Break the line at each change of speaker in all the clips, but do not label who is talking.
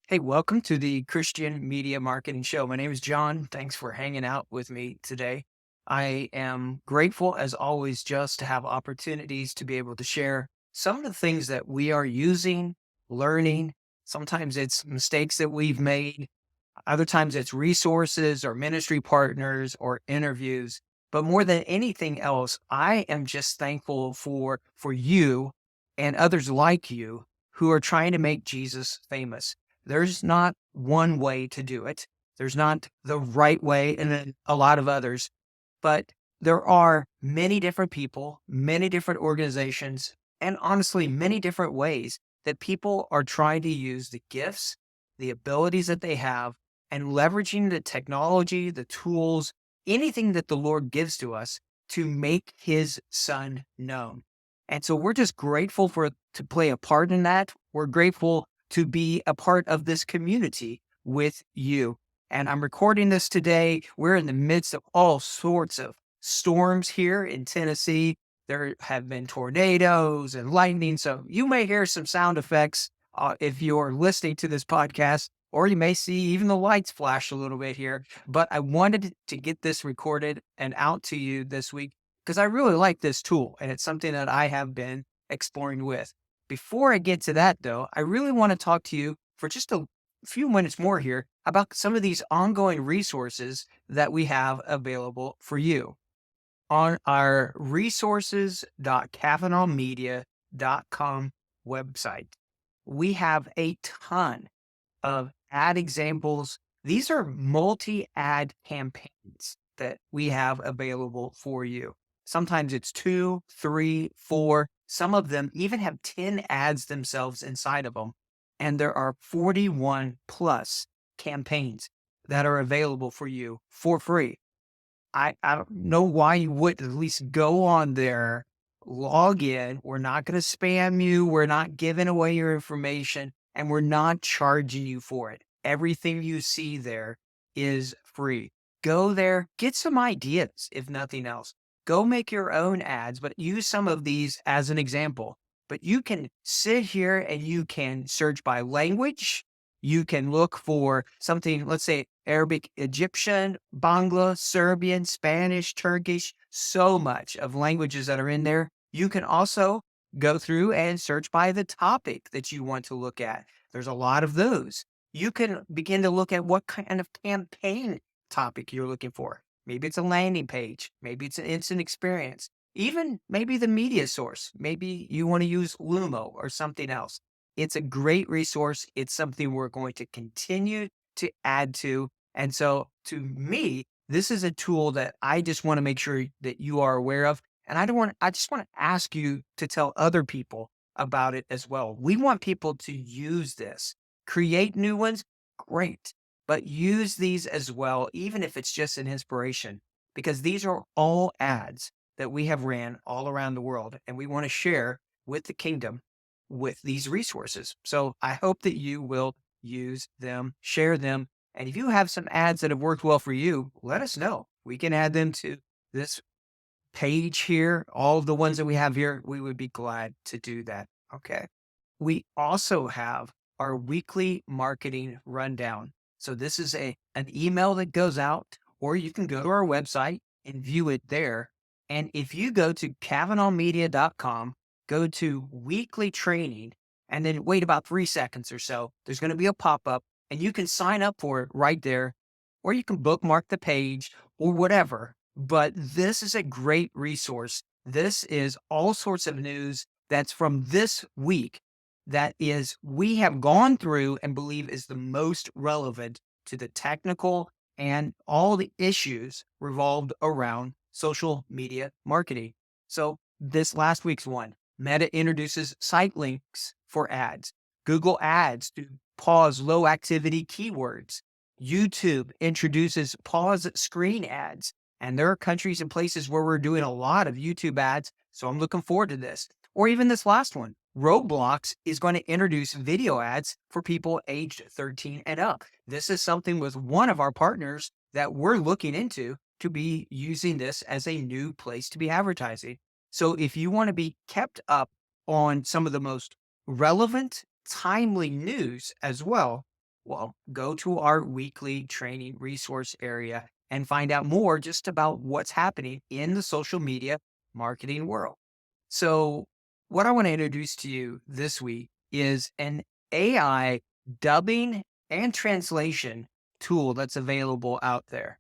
Hey, welcome to the Christian Media Marketing Show. My name is John. Thanks for hanging out with me today. I am grateful, as always, just to have opportunities to be able to share some of the things that we are using, learning. Sometimes it's mistakes that we've made, other times it's resources or ministry partners or interviews. But more than anything else, I am just thankful for you and others like you who are trying to make Jesus famous. There's not one way to do it. There's not the right way and then a lot of others, but there are many different people, many different organizations, and honestly, many different ways that people are trying to use the gifts, the abilities that they have, and leveraging the technology, the tools, anything that the Lord gives to us to make his son known. And so we're just grateful for to play a part in that. We're grateful to be a part of this community with you. And I'm recording this today. We're in the midst of all sorts of storms here in Tennessee. There have been tornadoes and lightning. So you may hear some sound effects if you're listening to this podcast, or you may see even the lights flash a little bit here. But I wanted to get this recorded and out to you this week because I really like this tool and it's something that I have been exploring with. Before I get to that, though, I really want to talk to you for just a few minutes more here about some of these ongoing resources that we have available for you. On our resources.cavanaughmedia.com website, we have a ton of ad examples. These are multi-ad campaigns that we have available for you. Sometimes it's two, three, four. Some of them even have 10 ads themselves inside of them. And there are 41 plus campaigns that are available for you for free. I don't know why you wouldn't at least go on there, log in. We're not going to spam you. We're not giving away your information and we're not charging you for it. Everything you see there is free. Go there, get some ideas, if nothing else. Go make your own ads, but use some of these as an example. But you can sit here and you can search by language. You can look for something, let's say Arabic, Egyptian, Bangla, Serbian, Spanish, Turkish, so much of languages that are in there. You can also go through and search by the topic that you want to look at. There's a lot of those. You can begin to look at what kind of campaign topic you're looking for. Maybe it's a landing page. Maybe it's an instant experience. Even maybe the media source. Maybe you want to use Lumo or something else. It's a great resource. It's something we're going to continue to add to. And so to me, this is a tool that I just want to make sure that you are aware of. And I just want to ask you to tell other people about it as well. We want people to use this, create new ones, great, but use these as well, even if it's just an inspiration, because these are all ads that we have ran all around the world and we want to share with the kingdom with these resources. So I hope that you will use them, share them. And if you have some ads that have worked well for you, let us know. We can add them to this page here. All of the ones that we have here, we would be glad to do that. Okay. We also have our weekly marketing rundown. So this is an email that goes out, or you can go to our website and view it there. And if you go to cavanaughmedia.com, go to weekly training, and then wait about 3 seconds or so, there's going to be a pop-up and you can sign up for it right there, or you can bookmark the page or whatever. But this is a great resource. This is all sorts of news that's from this week that is we have gone through and believe is the most relevant to the technical and all the issues revolved around social media marketing. So this last week's one, Meta introduces site links for ads. Google Ads to pause low activity keywords. YouTube introduces pause screen ads. And there are countries and places where we're doing a lot of YouTube ads. So I'm looking forward to this. Or even this last one, Roblox is going to introduce video ads for people aged 13 and up. This is something with one of our partners that we're looking into to be using this as a new place to be advertising. So if you want to be kept up on some of the most relevant, timely news as well, Well, go to our weekly training resource area and find out more just about what's happening in the social media marketing world. So, what I want to introduce to you this week is an AI dubbing and translation tool that's available out there.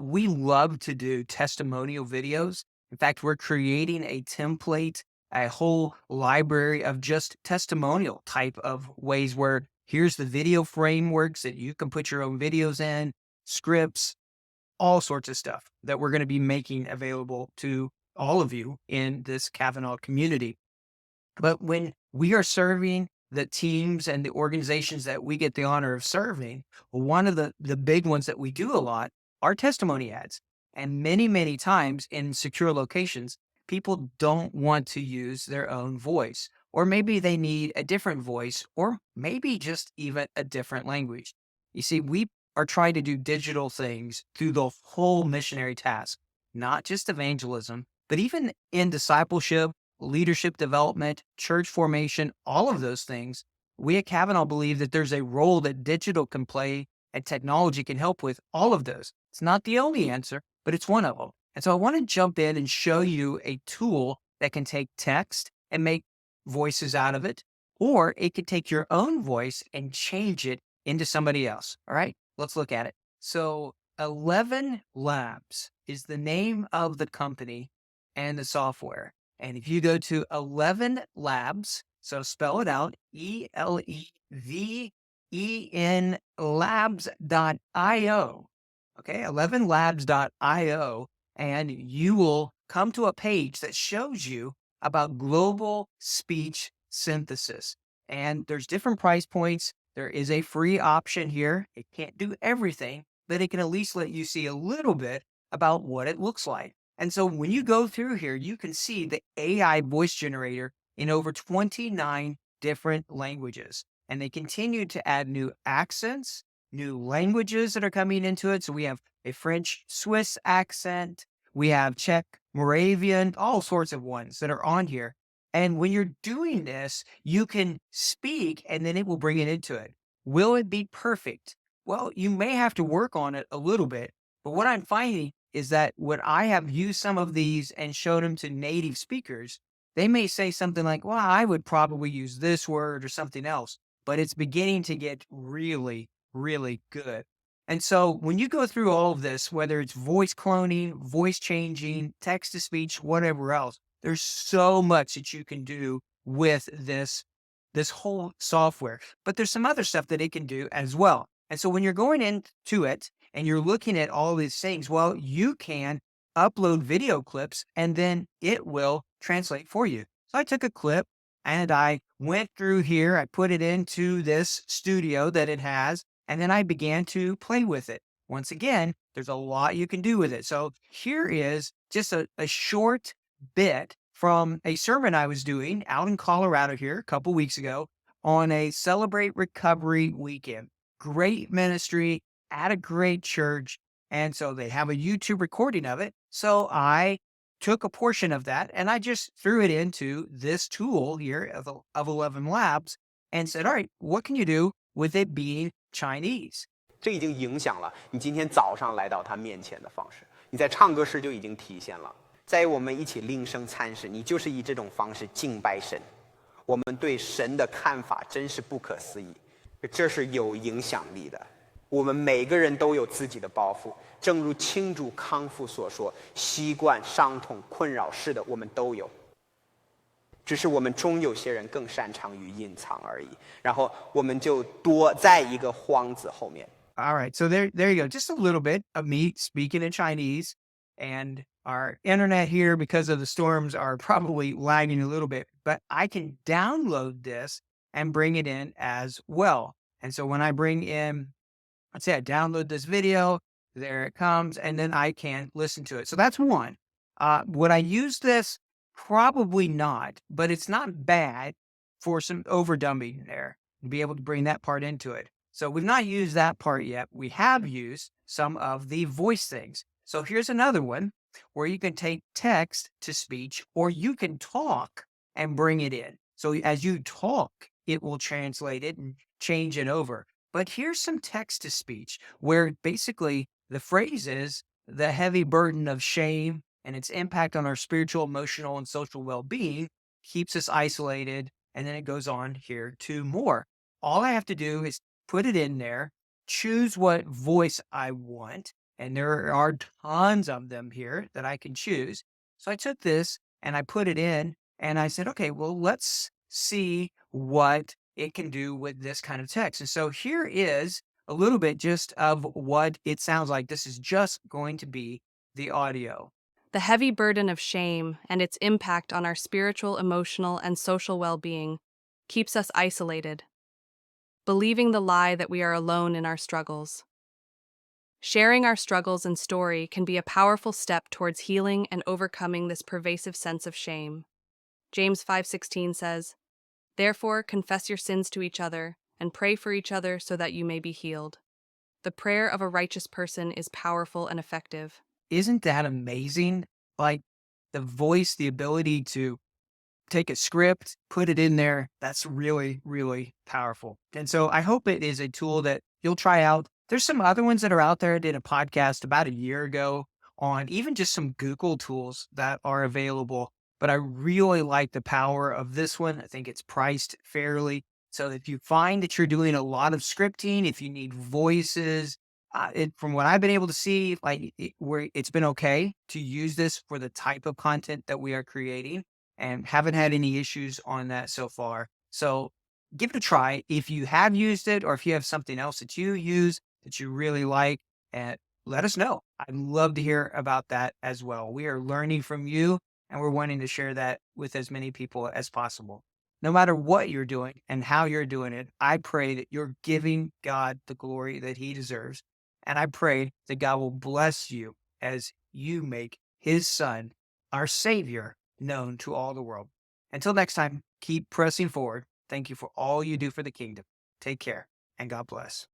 We love to do testimonial videos. In fact, we're creating a template, a whole library of just testimonial type of ways where here's the video frameworks that you can put your own videos in, scripts, all sorts of stuff that we're going to be making available to all of you in this Kavanaugh community. But when we are serving the teams and the organizations that we get the honor of serving, one of the big ones that we do a lot are testimony ads. And many, many times in secure locations, people don't want to use their own voice, or maybe they need a different voice, or maybe just even a different language. You see, we are trying to do digital things through the whole missionary task, not just evangelism, but even in discipleship, leadership development, church formation, all of those things, we at Kavanaugh believe that there's a role that digital can play and technology can help with all of those. It's not the only answer, but it's one of them. And so I want to jump in and show you a tool that can take text and make voices out of it, or it could take your own voice and change it into somebody else. All right, let's look at it. So 11 Labs is the name of the company and the software. And if you go to 11 Labs, so spell it out, ELEVEN labs.io. Okay, 11labs.io, and you will come to a page that shows you about global speech synthesis. And there's different price points. There is a free option here. It can't do everything, but it can at least let you see a little bit about what it looks like. And so when you go through here, you can see the AI voice generator in over 29 different languages. And they continue to add new accents, new languages that are coming into it. So we have a French Swiss accent, we have Czech, Moravian, all sorts of ones that are on here. And when you're doing this, you can speak and then it will bring it into it. Will it be perfect? Well, you may have to work on it a little bit. But what I'm finding is that when I have used some of these and showed them to native speakers, they may say something like, well, I would probably use this word or something else, but it's beginning to get really, really good. And so when you go through all of this, whether it's voice cloning, voice changing, text to speech, whatever else, there's so much that you can do with this whole software. But there's some other stuff that it can do as well. And so when you're going into it and you're looking at all these things, well, you can upload video clips and then it will translate for you. So I took a clip and I went through here, I put it into this studio that it has, and then I began to play with it. Once again, there's a lot you can do with it. So here is just a short bit from a sermon I was doing out in Colorado here a couple weeks ago on a Celebrate Recovery weekend. Great ministry at a great church. And so they have a YouTube recording of it. So I took a portion of that and I just threw it into this tool here of 11 Labs and said, all right, what can you do with it being Chinese?
这已经影响了你今天早上来到他面前的方式。你在唱歌时就已经体现了，在我们一起领圣餐时，你就是以这种方式敬拜神。我们对神的看法真是不可思议，这是有影响力的。我们每个人都有自己的包袱，正如庆祝康复所说，习惯、伤痛、困扰，是的，我们都有。只是我们中有些人更擅长于隐藏而已，然后我们就躲在一个幌子后面。
All right. So there you go. Just a little bit of me speaking in Chinese, and our internet here because of the storms are probably lagging a little bit, but I can download this and bring it in as well. And so when I bring in, let's say I download this video, there it comes, and then I can listen to it. So that's one. Would I use this? Probably not, but it's not bad for some overdubbing there to be able to bring that part into it. So we've not used that part yet. We have used some of the voice things. So here's another one where you can take text to speech or you can talk and bring it in. So as you talk, it will translate it and change it over. But here's some text to speech where basically the phrase is the heavy burden of shame and its impact on our spiritual, emotional, and social well being keeps us isolated. And then it goes on here to more. All I have to do is put it in there, choose what voice I want. And there are tons of them here that I can choose. So I took this and I put it in and I said, okay, well, let's see what it can do with this kind of text. And so here is a little bit just of what it sounds like. This is just going to be the audio.
The heavy burden of shame and its impact on our spiritual, emotional, and social well being keeps us isolated, believing the lie that we are alone in our struggles. Sharing our struggles and story can be a powerful step towards healing and overcoming this pervasive sense of shame. James 5:16 says, "Therefore confess your sins to each other and pray for each other so that you may be healed." The prayer of a righteous person is powerful and effective.
Isn't that amazing? Like the voice, the ability to take a script, put it in there. That's really, really powerful. And so I hope it is a tool that you'll try out. There's some other ones that are out there. I did a podcast about a year ago on even just some Google tools that are available. But I really like the power of this one. I think it's priced fairly. So if you find that you're doing a lot of scripting, if you need voices, from what I've been able to see, where it's been okay to use this for the type of content that we are creating and haven't had any issues on that so far. So give it a try. If you have used it or if you have something else that you use that you really like, and let us know. I'd love to hear about that as well. We are learning from you and we're wanting to share that with as many people as possible. No matter what you're doing and how you're doing it, I pray that you're giving God the glory that he deserves. And I pray that God will bless you as you make his son, our savior, known to all the world. Until next time, keep pressing forward. Thank you for all you do for the kingdom. Take care and God bless.